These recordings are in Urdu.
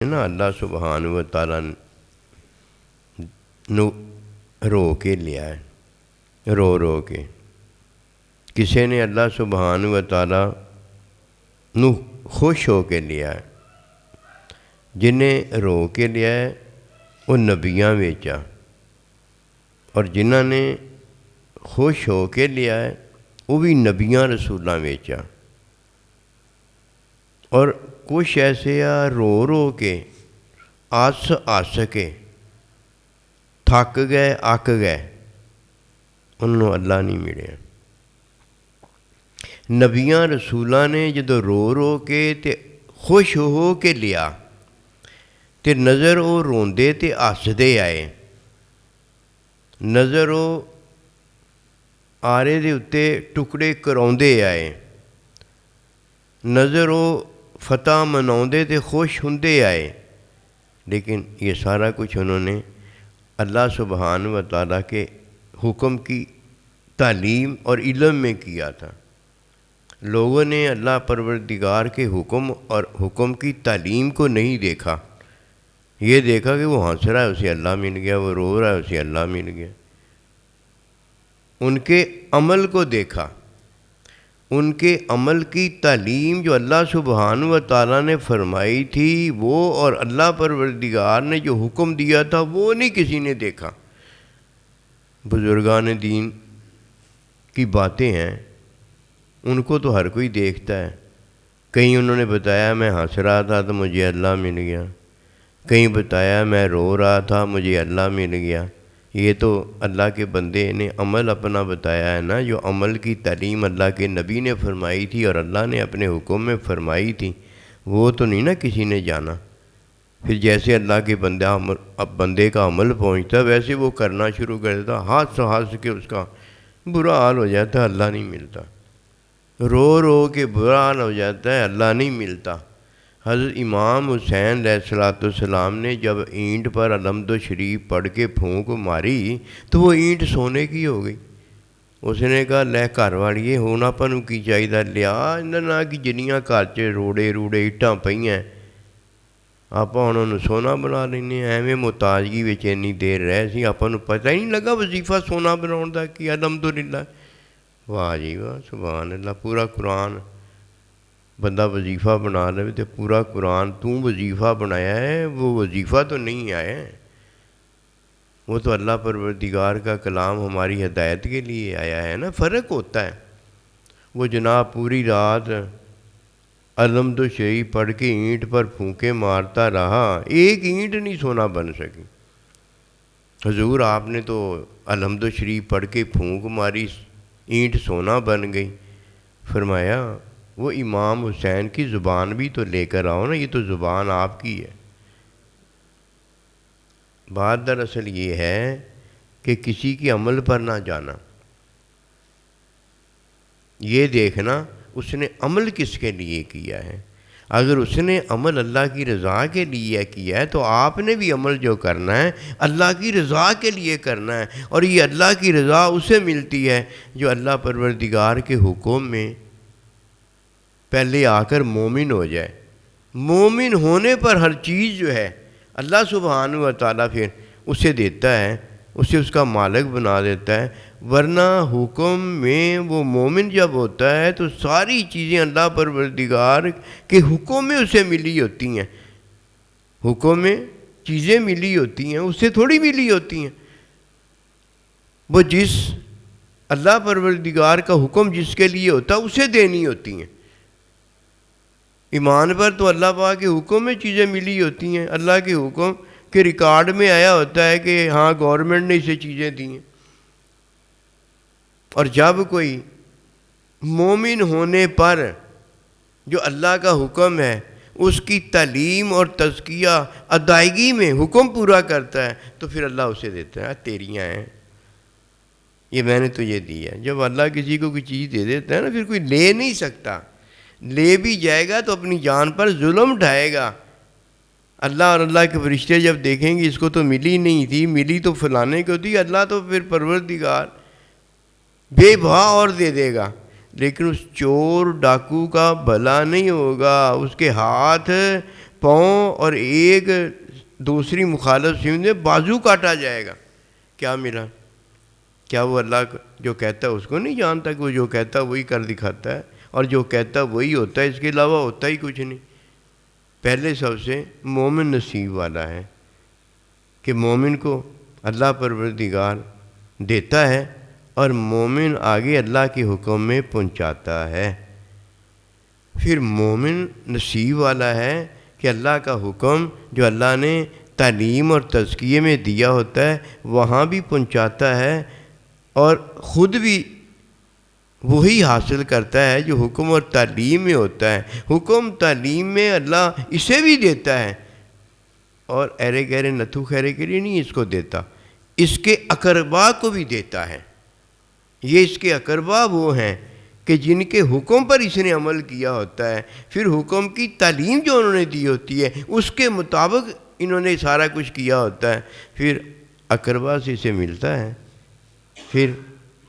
نا اللہ سبحانہ و تعالیٰ نو رو کے لیا ہے، رو کے کسی نے اللہ سبحانہ و تعالیٰ نو خوش ہو کے لیا ہے، جنہیں رو کے لیا ہے وہ نبیاں ویچا، اور جنہوں نے خوش ہو کے لیا ہے وہ بھی نبیاں رسولاں ویچا، اور کچھ ایسے رو کے آس کے تھک گئے اک گئے، انہوں اللہ نہیں ملیا۔ نبیاں رسولاں نے جدو رو کے تے خوش ہو کے لیا تے نظر وہ روندے تے ہسدے آئے، نظر وہ آرے دے اتے ٹکڑے کراؤندے آئے، نظر وہ فتح مناؤندے تے خوش ہوندے آئے، لیکن یہ سارا کچھ انہوں نے اللہ سبحانہ و تعالیٰ کے حکم کی تعلیم اور علم میں کیا تھا۔ لوگوں نے اللہ پروردگار کے حکم اور حکم کی تعلیم کو نہیں دیکھا، یہ دیکھا کہ وہ ہنس رہا ہے اسے اللہ مل گیا، وہ رو رہا ہے اسے اللہ مل گیا۔ ان کے عمل کو دیکھا، ان کے عمل کی تعلیم جو اللہ سبحانہ و تعالیٰ نے فرمائی تھی وہ، اور اللہ پروردگار نے جو حکم دیا تھا وہ نہیں کسی نے دیکھا۔ بزرگان دین کی باتیں ہیں، ان کو تو ہر کوئی دیکھتا ہے۔ کہیں انہوں نے بتایا میں ہنس رہا تھا تو مجھے اللہ مل گیا، کہیں بتایا میں رو رہا تھا مجھے اللہ مل گیا۔ یہ تو اللہ کے بندے نے عمل اپنا بتایا ہے نا، جو عمل کی تعلیم اللہ کے نبی نے فرمائی تھی اور اللہ نے اپنے حکم میں فرمائی تھی، وہ تو نہیں نا کسی نے جانا۔ پھر جیسے اللہ کے بندے کا عمل پہنچتا ویسے وہ کرنا شروع کر دیتا، ہنس کے اس کا برا حال ہو جاتا ہے، اللہ نہیں ملتا، رو کے برا حال ہو جاتا ہے، اللہ نہیں ملتا۔ حضرت امام حسین علیہ السلام نے جب اینٹ پر الحمد شریف پڑھ کے پھونک ماری تو وہ اینٹ سونے کی ہو گئی۔ اس نے کہا لے گھر والیے ہون آپاں کی چاہیے، لیا انہاں کی جنیاں گھر چ روڑے اٹھاں پئیاں آپاں انہوں سونا بنا لینے، ایویں محتاجگی وچ اینی دیر رہے سی، آپاں پتہ ہی نہیں لگا وظیفہ سونا بناؤن دا کی۔ الحمدللہ، واہ جی واہ، سبحان اللہ۔ پورا قرآن بندہ وظیفہ بنا لے تو پورا قرآن تو وظیفہ بنایا ہے، وہ وظیفہ تو نہیں آیا ہے، وہ تو اللہ پروردگار کا کلام ہماری ہدایت کے لیے آیا ہے نا۔ فرق ہوتا ہے۔ وہ جناب پوری رات الحمد شریف پڑھ کے اینٹ پر پھونکے مارتا رہا، ایک اینٹ نہیں سونا بن سکی۔ حضور آپ نے تو الحمد شریف پڑھ کے پھونک ماری، اینٹ سونا بن گئی۔ فرمایا وہ امام حسین کی زبان بھی تو لے کر آؤ نا، یہ تو زبان آپ کی ہے۔ بات دراصل یہ ہے کہ کسی کے عمل پر نہ جانا، یہ دیکھنا اس نے عمل کس کے لیے کیا ہے۔ اگر اس نے عمل اللہ کی رضا کے لیے کیا ہے تو آپ نے بھی عمل جو کرنا ہے اللہ کی رضا کے لیے کرنا ہے، اور یہ اللہ کی رضا اسے ملتی ہے جو اللہ پروردگار کے حکم میں پہلے آ کر مومن ہو جائے۔ مومن ہونے پر ہر چیز جو ہے اللہ سبحانہ و تعالیٰ پھر اسے دیتا ہے، اسے اس کا مالک بنا دیتا ہے۔ ورنہ حکم میں وہ مومن جب ہوتا ہے تو ساری چیزیں اللہ پروردگار کے حکم میں اسے ملی ہوتی ہیں، حکم میں چیزیں ملی ہوتی ہیں، اسے تھوڑی ملی ہوتی ہیں۔ وہ جس اللہ پروردگار کا حکم جس کے لیے ہوتا ہے اسے دینی ہوتی ہیں۔ ایمان پر تو اللہ پاک کے حکم میں چیزیں ملی ہوتی ہیں، اللہ کے حکم کے ریکارڈ میں آیا ہوتا ہے کہ ہاں گورنمنٹ نے اسے چیزیں دی ہیں۔ اور جب کوئی مومن ہونے پر جو اللہ کا حکم ہے اس کی تعلیم اور تزکیہ ادائیگی میں حکم پورا کرتا ہے تو پھر اللہ اسے دیتا ہے، تیریاں ہیں، یہ میں نے تجھے دی ہے۔ جب اللہ کسی کو کوئی چیز دے دیتا ہے نا، پھر کوئی لے نہیں سکتا، لے بھی جائے گا تو اپنی جان پر ظلم ڈھائے گا۔ اللہ اور اللہ کے فرشتے جب دیکھیں گے اس کو تو ملی نہیں تھی، ملی تو فلانے کو تھی، اللہ تو پھر پروردگار بے بہا اور دے دے گا، لیکن اس چور ڈاکو کا بھلا نہیں ہوگا، اس کے ہاتھ پاؤں اور ایک دوسری مخالف سمت میں بازو کاٹا جائے گا، کیا ملا؟ کیا وہ اللہ جو کہتا ہے اس کو نہیں جانتا کہ وہ جو کہتا ہے وہی کر دکھاتا ہے، اور جو کہتا ہے وہی ہوتا ہے، اس کے علاوہ ہوتا ہی کچھ نہیں۔ پہلے سب سے مومن نصیب والا ہے کہ مومن کو اللہ پروردگار دیتا ہے اور مومن آگے اللہ کے حکم میں پہنچاتا ہے۔ پھر مومن نصیب والا ہے کہ اللہ کا حکم جو اللہ نے تعلیم اور تزکیے میں دیا ہوتا ہے وہاں بھی پہنچاتا ہے، اور خود بھی وہی حاصل کرتا ہے جو حکم اور تعلیم میں ہوتا ہے۔ حکم تعلیم میں اللہ اسے بھی دیتا ہے، اور ایرے گہرے نتھو خیرے کے لیے نہیں اس کو دیتا، اس کے اقربا کو بھی دیتا ہے۔ یہ اس کے اقربا وہ ہیں کہ جن کے حکم پر اس نے عمل کیا ہوتا ہے، پھر حکم کی تعلیم جو انہوں نے دی ہوتی ہے اس کے مطابق انہوں نے سارا کچھ کیا ہوتا ہے، پھر اقربا سے اسے ملتا ہے۔ پھر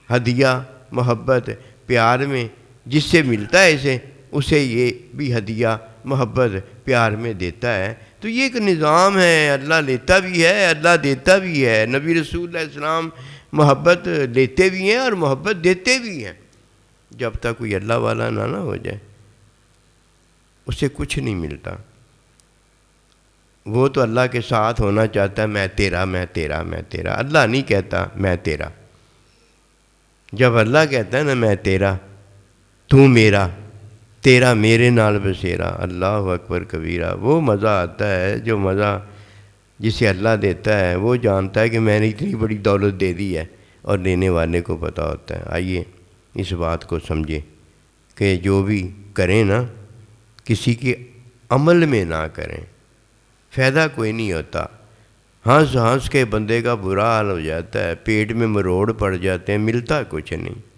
ہدیہ محبت پیار میں جس سے ملتا ہے اسے یہ بھی ہدیہ محبت پیار میں دیتا ہے۔ تو یہ ایک نظام ہے، اللہ لیتا بھی ہے، اللہ دیتا بھی ہے۔ نبی رسول اللہ علیہ السلام محبت لیتے بھی ہیں اور محبت دیتے بھی ہیں۔ جب تک کوئی اللہ والا نہ ہو جائے اسے کچھ نہیں ملتا۔ وہ تو اللہ کے ساتھ ہونا چاہتا ہے، میں تیرا میں تیرا میں تیرا۔ اللہ نہیں کہتا میں تیرا۔ جب اللہ کہتا ہے نا میں تیرا، تو میرا، تیرا میرے نال بسیرا، اللہ اکبر کبیرہ، وہ مزہ آتا ہے جو مزہ جسے اللہ دیتا ہے۔ وہ جانتا ہے کہ میں نے اتنی بڑی دولت دے دی ہے، اور دینے والے کو پتہ ہوتا ہے۔ آئیے اس بات کو سمجھیں کہ جو بھی کریں نا کسی کے عمل میں نہ کریں، فائدہ کوئی نہیں ہوتا۔ ہنس ہنس کے بندے کا برا حال ہو جاتا ہے، پیٹ میں مروڑ پڑ جاتے ہیں، ملتا کچھ نہیں۔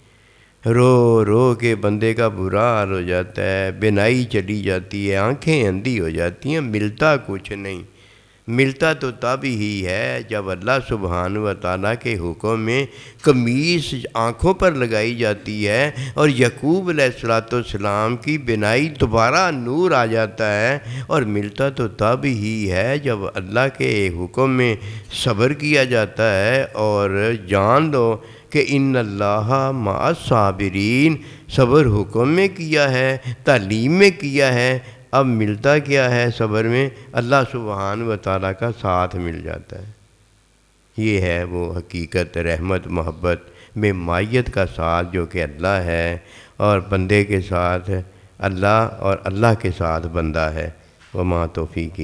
رو رو کے بندے کا برا حال ہو جاتا ہے، بینائی چلی جاتی ہے، آنکھیں اندھی ہو جاتی ہیں، ملتا کچھ نہیں۔ ملتا تو تب ہی ہے جب اللہ سبحانہ و تعالیٰ کے حکم میں قمیص آنکھوں پر لگائی جاتی ہے اور یعقوب علیہ السلام کی بینائی دوبارہ نور آ جاتا ہے، اور ملتا تو تب ہی ہے جب اللہ کے حکم میں صبر کیا جاتا ہے۔ اور جان لو کہ ان اللہ مع الصابرین، صبر حکم میں کیا ہے، تعلیم میں کیا ہے، اب ملتا کیا ہے صبر میں؟ اللہ سبحانہ و تعالیٰ کا ساتھ مل جاتا ہے۔ یہ ہے وہ حقیقت رحمت محبت میں مائیت کا ساتھ جو کہ اللہ ہے، اور بندے کے ساتھ اللہ اور اللہ کے ساتھ بندہ ہے۔ وما توفیقی